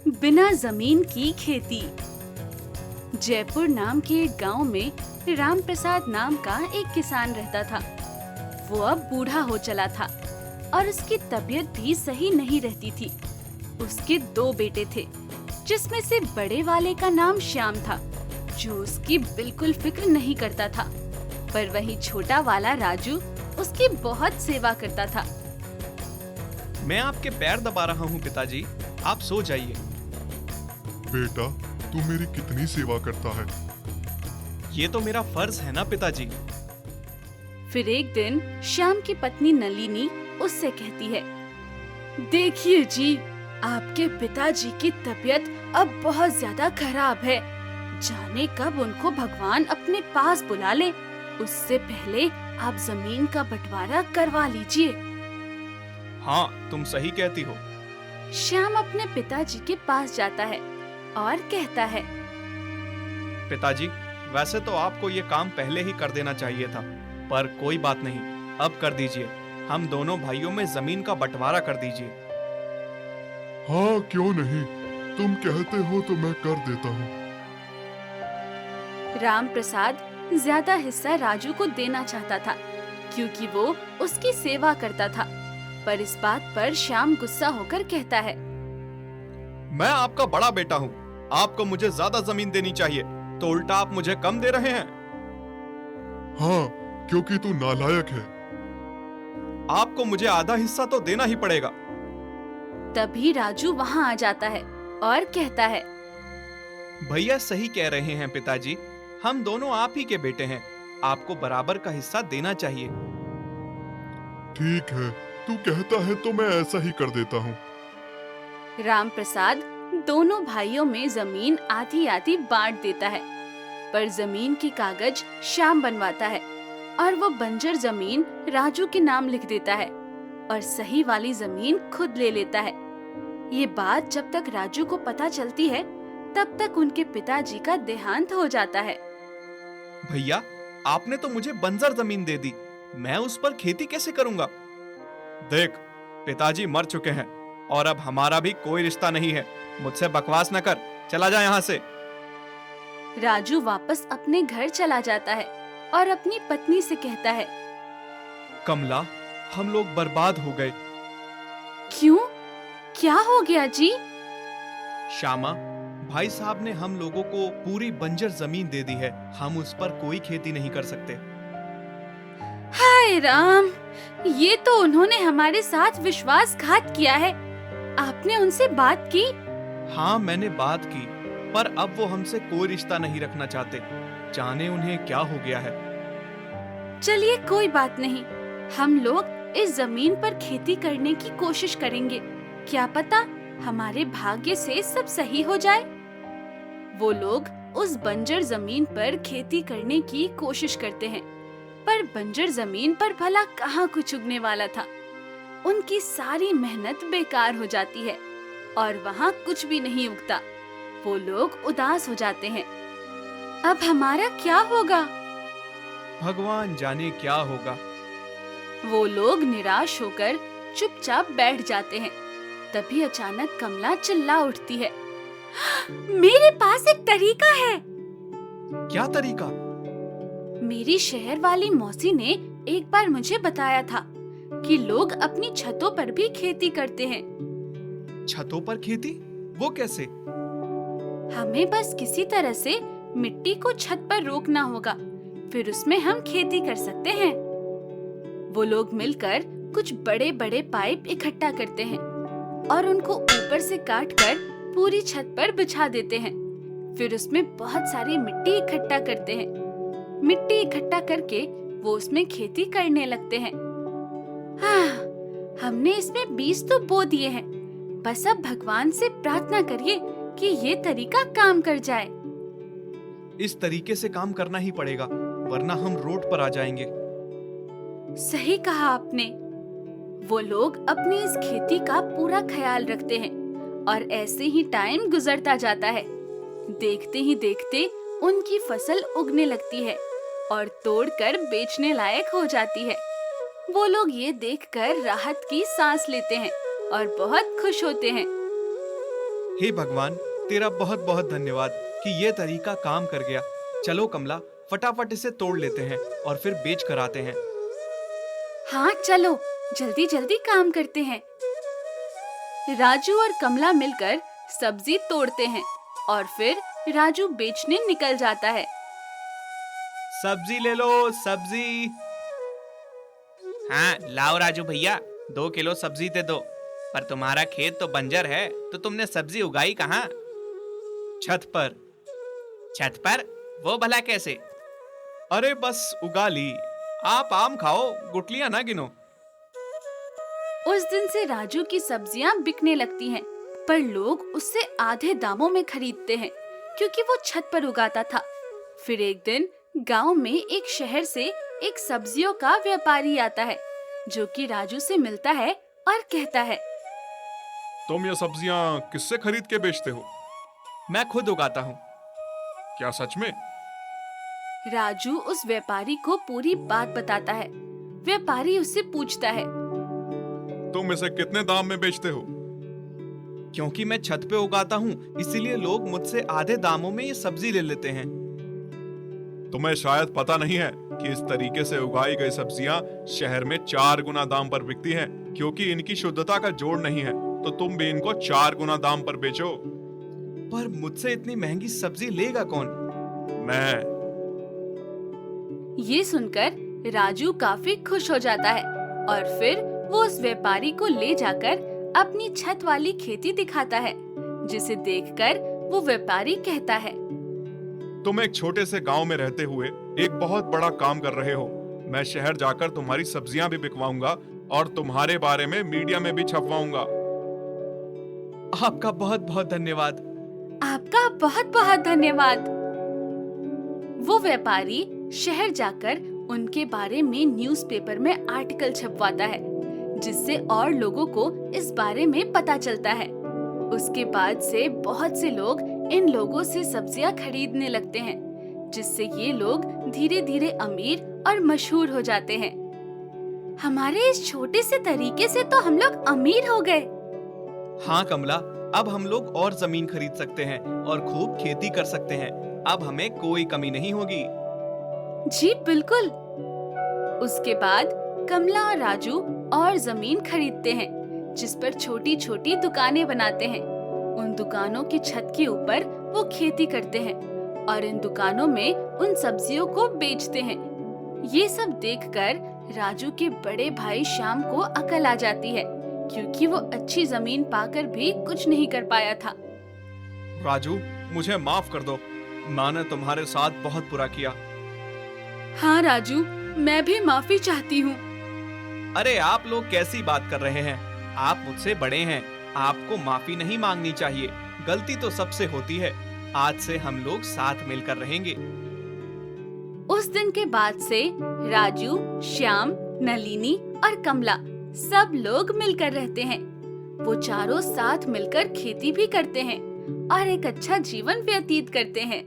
बिना जमीन की खेती। जयपुर नाम के एक गांव में राम प्रसाद नाम का एक किसान रहता था। वो अब बूढ़ा हो चला था और उसकी तबीयत भी सही नहीं रहती थी। उसके 2 बेटे थे, जिसमें से बड़े वाले का नाम श्याम था, जो उसकी बिल्कुल फिक्र नहीं करता था। पर वहीं छोटा वाला राजू उसकी बहुत सेवा करता था। मैं आपके पैर दबा रहा हूँ पिताजी, आप सो जाइए। बेटा, तू मेरी कितनी सेवा करता है। ये तो मेरा फर्ज है ना पिताजी। फिर एक दिन श्याम की पत्नी नलिनी उससे कहती है, देखिए जी, आपके पिताजी की तबीयत अब बहुत ज्यादा खराब है। जाने कब उनको भगवान अपने पास बुला ले। उससे पहले आप जमीन का बंटवारा करवा लीजिए। हाँ, तुम सही कहती हो। श्याम अपने पिताजी के पास जाता है और कहता है, पिताजी, वैसे तो आपको ये काम पहले ही कर देना चाहिए था, पर कोई बात नहीं, अब कर दीजिए। हम दोनों भाइयों में जमीन का बंटवारा कर दीजिए। हाँ, क्यों नहीं, तुम कहते हो तो मैं कर देता हूँ। राम प्रसाद ज्यादा हिस्सा राजू को देना चाहता था, क्योंकि वो उसकी सेवा करता था। पर इस बात पर श्याम गुस्सा होकर कहता है, मैं आपका बड़ा बेटा हूँ, आपको मुझे ज्यादा जमीन देनी चाहिए, तो उल्टा आप मुझे कम दे रहे हैं। हाँ, क्योंकि तू नालायक है। आपको मुझे आधा हिस्सा तो देना ही पड़ेगा। तभी राजू वहाँ आ जाता है और कहता है, भैया सही कह रहे हैं पिताजी, हम दोनों आप ही के बेटे हैं, आपको बराबर का हिस्सा देना चाहिए। ठीक है, तू कहता है तो मैं ऐसा ही कर देता हूँ। राम प्रसाद दोनों भाइयों में जमीन आधी आधी बांट देता है। पर जमीन की कागज श्याम बनवाता है और वो बंजर जमीन राजू के नाम लिख देता है और सही वाली जमीन खुद ले लेता है। ये बात जब तक राजू को पता चलती है, तब तक उनके पिताजी का देहांत हो जाता है। भैया, आपने तो मुझे बंजर जमीन दे दी, मैं उस पर खेती कैसे करूंगा? देख, पिताजी मर चुके हैं और अब हमारा भी कोई रिश्ता नहीं है। मुझसे बकवास न कर, चला जा यहाँ से। राजू वापस अपने घर चला जाता है और अपनी पत्नी से कहता है, कमला, हम लोग बर्बाद हो गए। क्यों? क्या हो गया जी? श्यामा, भाई साहब ने हम लोगों को पूरी बंजर जमीन दे दी है, हम उस पर कोई खेती नहीं कर सकते। हाय राम, ये तो उन्होंने हमारे साथ विश्वासघात किया है। आपने उनसे बात की? हाँ, मैंने बात की, पर अब वो हमसे कोई रिश्ता नहीं रखना चाहते। जाने उन्हें क्या हो गया है। चलिए कोई बात नहीं, हम लोग इस जमीन पर खेती करने की कोशिश करेंगे। क्या पता हमारे भाग्य से सब सही हो जाए। वो लोग उस बंजर जमीन पर खेती करने की कोशिश करते हैं, पर बंजर जमीन पर भला कहाँ कुछ उगने वाला था। उनकी सारी मेहनत बेकार हो जाती है और वहाँ कुछ भी नहीं उगता। वो लोग उदास हो जाते हैं। अब हमारा क्या होगा? भगवान जाने क्या होगा। वो लोग निराश होकर चुपचाप बैठ जाते हैं। तभी अचानक कमला चिल्ला उठती है, मेरे पास एक तरीका है। क्या तरीका? मेरी शहर वाली मौसी ने एक बार मुझे बताया था कि लोग अपनी छतों पर भी खेती करते हैं। छतों पर खेती? वो कैसे? हमें बस किसी तरह से मिट्टी को छत पर रोकना होगा, फिर उसमें हम खेती कर सकते हैं। वो लोग मिलकर कुछ बड़े बड़े पाइप इकट्ठा करते हैं और उनको ऊपर से काटकर पूरी छत पर बिछा देते हैं। फिर उसमें बहुत सारी मिट्टी इकट्ठा करते हैं। मिट्टी इकट्ठा करके वो उसमें खेती करने लगते हैं। हाँ, हमने इसमें बीज तो बो दिए हैं, बस अब भगवान से प्रार्थना करिए कि ये तरीका काम कर जाए। इस तरीके से काम करना ही पड़ेगा, वरना हम रोड पर आ जाएंगे। सही कहा आपने। वो लोग अपनी इस खेती का पूरा ख्याल रखते हैं और ऐसे ही टाइम गुजरता जाता है। देखते ही देखते उनकी फसल उगने लगती है और तोड़कर बेचने लायक हो जाती है। वो लोग ये देखकर राहत की सांस लेते हैं और बहुत खुश होते हैं। हे भगवान, तेरा बहुत बहुत धन्यवाद कि ये तरीका काम कर गया। चलो कमला, फटाफट इसे तोड़ लेते हैं और फिर बेच कर आते हैं। हाँ चलो, जल्दी जल्दी काम करते हैं। राजू और कमला मिलकर सब्जी तोड़ते हैं और फिर राजू बेचने निकल जाता है। सब्जी ले लो, सब्जी। हाँ लाओ राजू भैया, 2 किलो सब्जी दे दो। पर तुम्हारा खेत तो बंजर है, तो तुमने सब्जी उगाई कहाँ? छत पर। छत पर? वो भला कैसे? अरे बस उगा ली। आप आम खाओ, गुठलियां ना गिनो। उस दिन से राजू की सब्जियां बिकने लगती हैं, पर लोग उससे आधे दामों में खरीदते हैं क्योंकि वो छत पर उगाता था। फिर एक दिन गांव में एक शहर से एक सब्जियों का व्यापारी आता है, जो कि राजू से मिलता है और कहता है, तुम ये सब्जियां किससे खरीद के बेचते हो? मैं खुद उगाता हूँ। क्या सच में? राजू उस व्यापारी को पूरी बात बताता है। व्यापारी उससे पूछता है, तुम इसे कितने दाम में बेचते हो? क्योंकि मैं छत पे उगाता हूँ, इसीलिए लोग मुझसे आधे दामों में ये सब्जी ले लेते हैं। तुम्हें शायद पता नहीं है कि इस तरीके से उगाई गई सब्जियां शहर में 4 गुना दाम पर बिकती हैं, क्योंकि इनकी शुद्धता का जोड़ नहीं है। तो तुम भी इनको 4 गुना दाम पर बेचो। पर मुझसे इतनी महंगी सब्जी लेगा कौन? मैं। ये सुनकर राजू काफी खुश हो जाता है और फिर वो उस व्यापारी को ले जाकर अपनी छत वाली खेती दिखाता है, जिसे देखकर वो व्यापारी कहता है, तुम एक छोटे से गांव में रहते हुए एक बहुत बड़ा काम कर रहे हो। मैं शहर जाकर तुम्हारी सब्जियां भी बिकवाऊंगा और तुम्हारे बारे में मीडिया में भी छपवाऊंगा। आपका बहुत बहुत धन्यवाद। आपका बहुत बहुत धन्यवाद। वो व्यापारी शहर जाकर उनके बारे में न्यूज़पेपर में आर्टिकल छपवाता है, जिससे और लोगों को इस बारे में पता चलता है। उसके बाद से बहुत से लोग इन लोगों से सब्जियां खरीदने लगते हैं, जिससे ये लोग धीरे धीरे अमीर और मशहूर हो जाते हैं। हमारे इस छोटे से तरीके से तो हम लोग अमीर हो गए। हाँ कमला, अब हम लोग और जमीन खरीद सकते हैं और खूब खेती कर सकते हैं। अब हमें कोई कमी नहीं होगी। जी बिल्कुल। उसके बाद कमला और राजू और जमीन खरीदते हैं, जिस पर छोटी छोटी दुकानें बनाते हैं। उन दुकानों की छत के ऊपर वो खेती करते हैं और इन दुकानों में उन सब्जियों को बेचते हैं। ये सब देखकर राजू के बड़े भाई श्याम को अकल आ जाती है, क्योंकि वो अच्छी जमीन पाकर भी कुछ नहीं कर पाया था। राजू, मुझे माफ कर दो। मैंने तुम्हारे साथ बहुत बुरा किया। हाँ राजू, मैं भी माफी चाहती हूँ। अरे आप लोग कैसी बात कर रहे हैं? आप मुझसे बड़े हैं, आपको माफी नहीं मांगनी चाहिए। गलती तो सबसे होती है। आज से हम लोग साथ मिलकर रहेंगे। उस दिन के बाद से राजू, श्याम, नलिनी और कमला सब लोग मिलकर रहते हैं। वो चारों साथ मिलकर खेती भी करते हैं और एक अच्छा जीवन व्यतीत करते हैं।